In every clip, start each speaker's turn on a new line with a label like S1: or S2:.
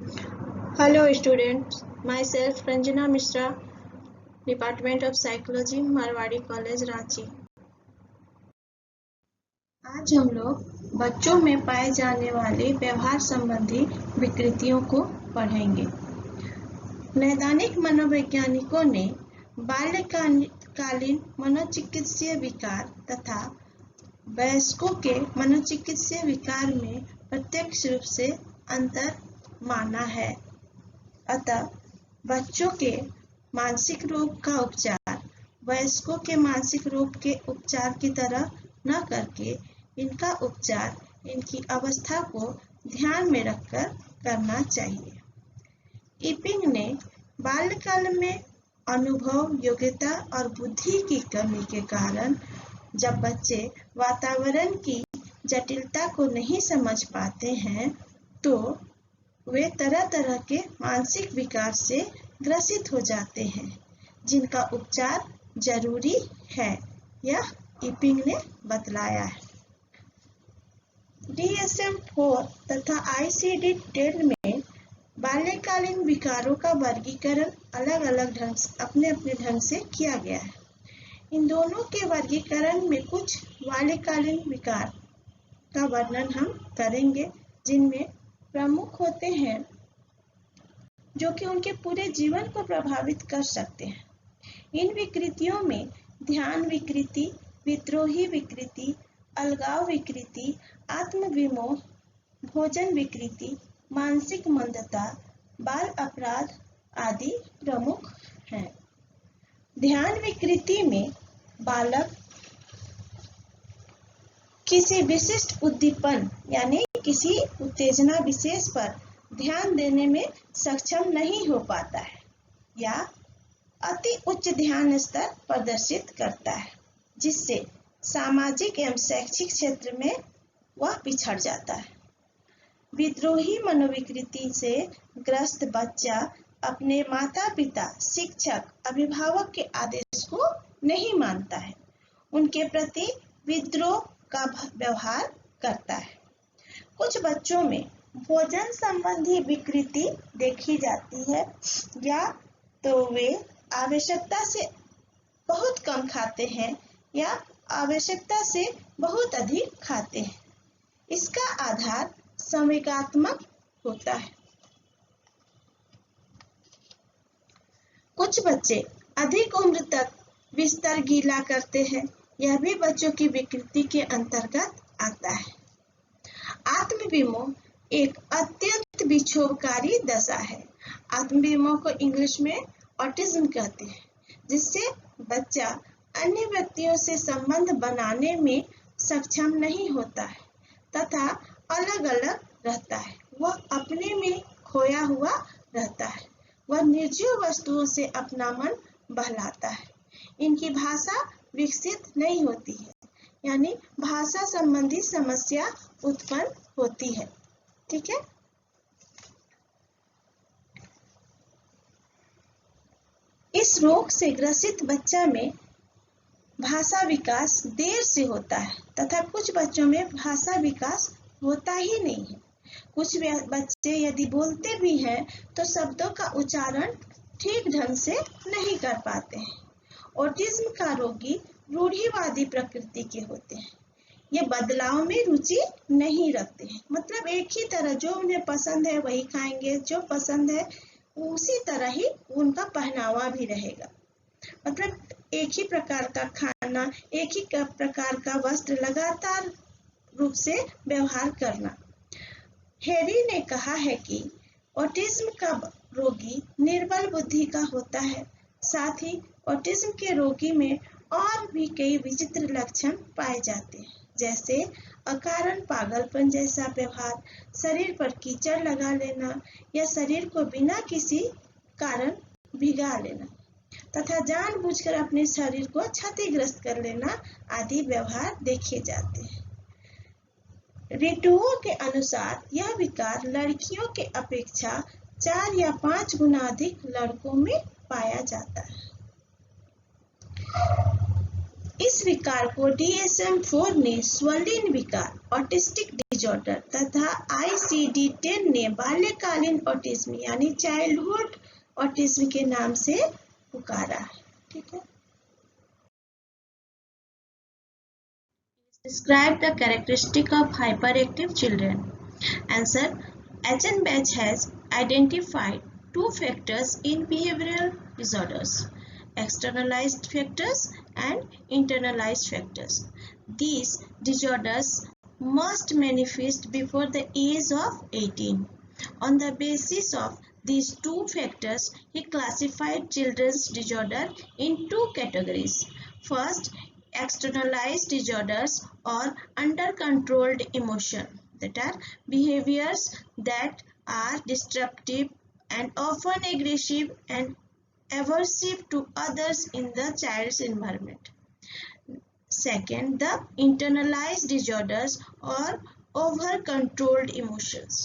S1: Hello students, myself Ranjana Mishra, Department of Psychology, Marwari college Ranchi. आज हम लोग बच्चों में पाए जाने वाले व्यवहार संबंधी विकृतियों को पढ़ेंगे। नैदानिक मनोवैज्ञानिकों ने बाल्यकालीन मनोचिकित्सीय विकार तथा वयस्कों के मनोचिकित्सीय विकार में प्रत्यक्ष रूप से अंतर माना है। अतः बच्चों के मानसिक रोग का उपचार वयस्कों के मानसिक रोग के उपचार की तरह न करके इनका उपचार इनकी अवस्था को ध्यान में रखकर करना चाहिए। इपिंग ने बाल्यकाल में अनुभव, योग्यता और बुद्धि की कमी के कारण जब बच्चे वातावरण की जटिलता को नहीं समझ पाते हैं तो वे तरह तरह के मानसिक विकार से ग्रसित हो जाते हैं, जिनका उपचार जरूरी है, यह इपिंग ने बतलाया है। DSM-4 तथा ICD-10 में बाल्यकालीन विकारों का वर्गीकरण अलग अलग अपने ढंग से किया गया है। इन दोनों के वर्गीकरण में कुछ बाल्यकालीन विकार का वर्णन हम करेंगे, जिनमें प्रमुख होते हैं जो कि उनके पूरे जीवन को प्रभावित कर सकते हैं। इन विकृतियों में ध्यान विकृति, विद्रोही विकृति, अलगाव विकृति, आत्मविमोह, भोजन विकृति, मानसिक मंदता, बाल अपराध आदि प्रमुख हैं। ध्यान विकृति में बालक किसी विशिष्ट उद्दीपन यानी किसी उत्तेजना विशेष पर ध्यान देने में सक्षम नहीं हो पाता है या अति उच्च ध्यान स्तर प्रदर्शित करता है, जिससे सामाजिक एवं शैक्षिक क्षेत्र में वह पिछड़ जाता है। विद्रोही मनोविकृति से ग्रस्त बच्चा अपने माता पिता, शिक्षक, अभिभावक के आदेश को नहीं मानता है, उनके प्रति विद्रोह का व्यवहार करता है। कुछ बच्चों में भोजन संबंधी विकृति देखी जाती है, या तो वे आवश्यकता से बहुत कम खाते हैं या आवश्यकता से बहुत अधिक खाते हैं। इसका आधार संवेगात्मक होता है। कुछ बच्चे अधिक उम्र तक बिस्तर गीला करते हैं, यह भी बच्चों की विकृति के अंतर्गत आता है। आत्मविमोह एक अत्यंत विक्षोभकारी दशा है। आत्मविमोह को इंग्लिश में ऑटिज्म कहते हैं, जिससे बच्चा अन्य व्यक्तियों से संबंध बनाने में सक्षम नहीं होता है तथा अलग अलग रहता है। वह अपने में खोया हुआ रहता है। वह निर्जीव वस्तुओं से अपना मन बहलाता है। इनकी भाषा विकसित नहीं होती है, यानी भाषा संबंधी समस्या उत्पन्न होती है। ठीक है। इस रोग से ग्रसित बच्चा में भाषा विकास देर से होता है तथा कुछ बच्चों में भाषा विकास होता ही नहीं है। कुछ बच्चे यदि बोलते भी हैं तो शब्दों का उच्चारण ठीक ढंग से नहीं कर पाते हैं। ऑटिज्म का रोगी रूढ़िवादी प्रकृति के होते हैं। ये बदलाव में रुचि नहीं रखते हैं, मतलब एक ही तरह जो उन्हें पसंद है वही खाएंगे, जो पसंद है उसी तरह ही उनका पहनावा भी रहेगा। मतलब एक ही प्रकार का खाना, एक ही प्रकार का वस्त्र लगातार रूप से व्यवहार करना। हेरी ने कहा है कि ऑटिज्म का रोगी निर्बल बुद्धि का होता है। साथ ही ऑटिज्म के रोगी में और भी कई विचित्र लक्षण पाए जाते हैं, जैसे अकारण पागलपन जैसा व्यवहार, शरीर पर कीचड़ लगा लेना या शरीर को बिना किसी कारण भिगा लेना तथा जानबूझकर अपने शरीर को क्षतिग्रस्त कर लेना आदि व्यवहार देखे जाते हैं। रिटुओं के अनुसार यह विकार लड़कियों के अपेक्षा 4 या 5 गुना अधिक लड़कों में पाया जाता है। इस विकार को DSM-4 ने स्वलीन विकार ऑटिस्टिक डिजॉर्डर तथा ICD-10 ने बाल्यकालीन ऑटिज्म यानी चाइल्डहुड ऑटिज्म के नाम से पुकारा है। ठीक है। Describe the characteristic of hyperactive children. Answer. H&Batch has identified two factors in behavioral disorders: externalized factors and internalized factors. These disorders must manifest before the age of 18. On the basis of these two factors, he classified children's disorder in two categories. First, externalized disorders or under-controlled emotion, that are behaviors that are disruptive and often aggressive and aversive to others in the child's environment. Second, the internalized disorders or over-controlled emotions.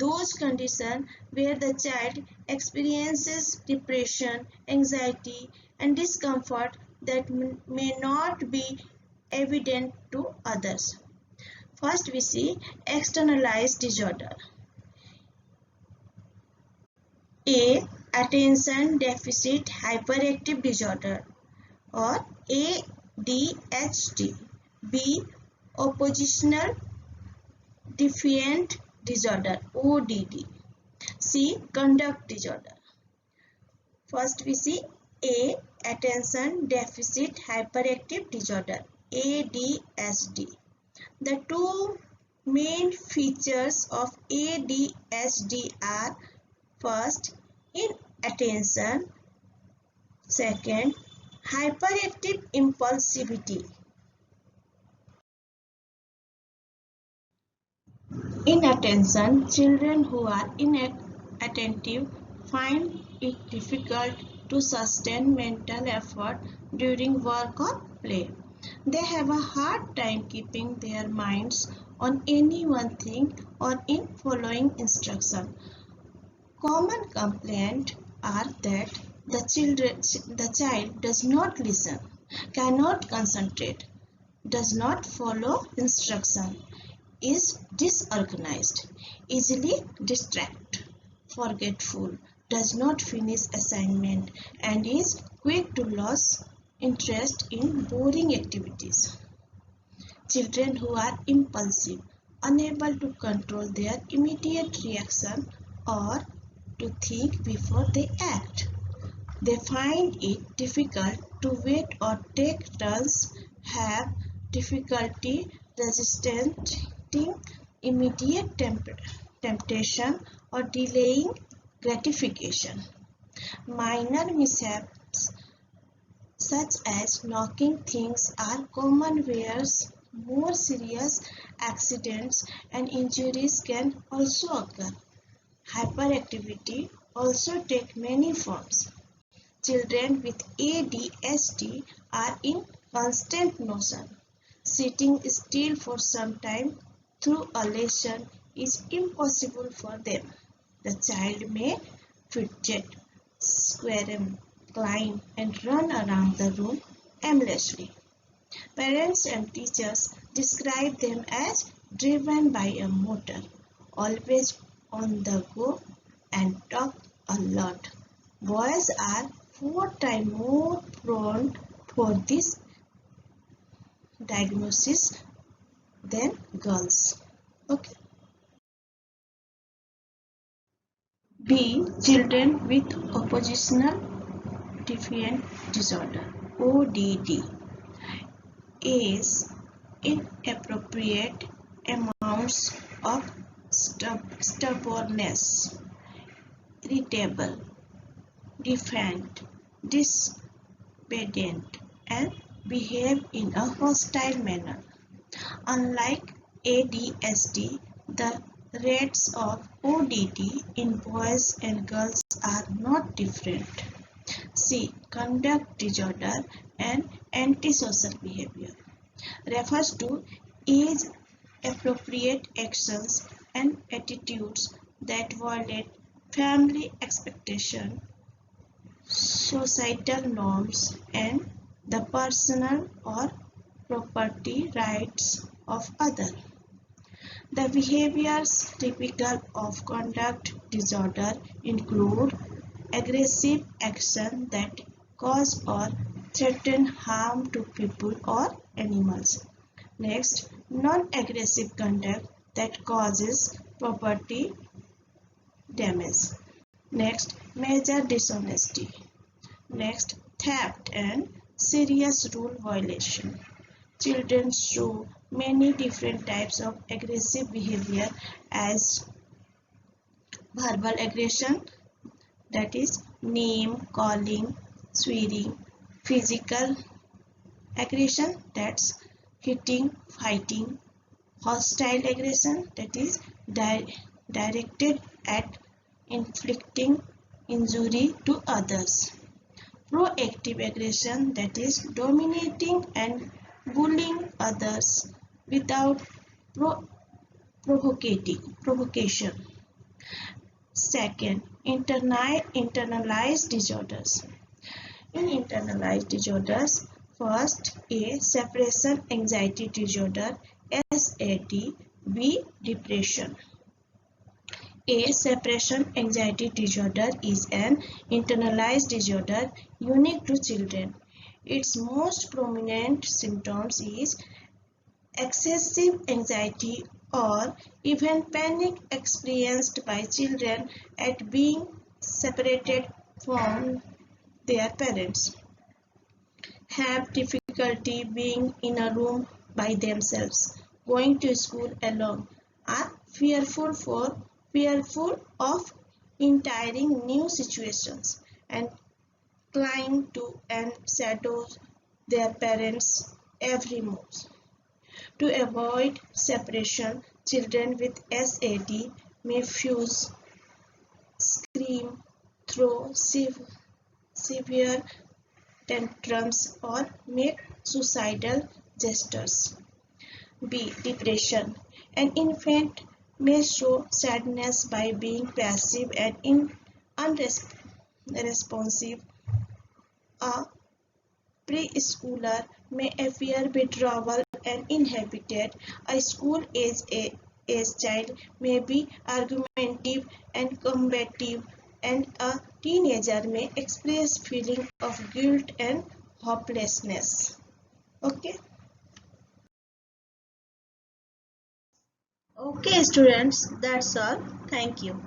S1: Those conditions where the child experiences depression, anxiety, and discomfort that may not be evident to others. First, we see externalized disorder. A. Attention deficit hyperactive disorder or ADHD. B. Oppositional defiant disorder ODD. C. Conduct disorder. First we see A. Attention deficit hyperactive disorder ADHD. The two main features of ADHD are: first, inattention; second, hyperactive impulsivity. Inattention. Children who are inattentive find it difficult to sustain mental effort during work or play. They have a hard time keeping their minds on any one thing or in following instructions. Common complaints are that the child does not listen, cannot concentrate, does not follow instructions, is disorganized, easily distracted, forgetful, does not finish assignment, and is quick to lose interest in boring activities. Children who are impulsive, unable to control their immediate reaction or to think before they act. They find it difficult to wait or take turns, have difficulty resisting immediate temptation or delaying gratification. Minor mishaps such as knocking things are common, whereas more serious accidents and injuries can also occur. Hyperactivity also takes many forms. Children with ADHD are in constant motion. Sitting still for some time through a lesson is impossible for them. The child may fidget, squirm, climb, and run around the room aimlessly. Parents and teachers describe them as driven by a motor, always on the go and talk a lot. Boys are 4 times more prone for this diagnosis than girls. Okay. B. Children with oppositional defiant disorder ODD. Is inappropriate amounts of stubbornness, irritable, defiant, disobedient, and behave in a hostile manner. Unlike ADHD, the rates of ODD in boys and girls are not different. C. Conduct disorder and antisocial behavior refers to age-appropriate actions and attitudes that violate family expectations, societal norms, and the personal or property rights of others. The behaviors typical of conduct disorder include aggressive action that cause or threaten harm to people or animals. Next, non-aggressive conduct that causes property damage. Next, major dishonesty. Next, theft and serious rule violation. Children show many different types of aggressive behavior as verbal aggression, that is name calling, swearing; physical aggression, that's hitting, fighting; hostile aggression, that is directed at inflicting injury to others; proactive aggression, that is dominating and bullying others without provocation. Second, internalized disorders. In internalized disorders, first A. Separation anxiety disorder SAD. B. Depression. A. Separation anxiety disorder is an internalized disorder unique to children. Its most prominent symptoms is excessive anxiety or even panic experienced by children at being separated from their parents, have difficulty being in a room by themselves, going to school alone, are fearful of entering new situations, and cling to and shadow their parents' every move. To avoid separation, children with SAD may fuse, scream, throw severe tantrums, or make suicidal gestures. B. Depression. An infant may show sadness by being passive and unresponsive. A preschooler may appear withdrawal and inhibited. A school-age child may be argumentative and combative, and a teenager may express feelings of guilt and hopelessness. Okay. Okay, students, that's all. Thank you.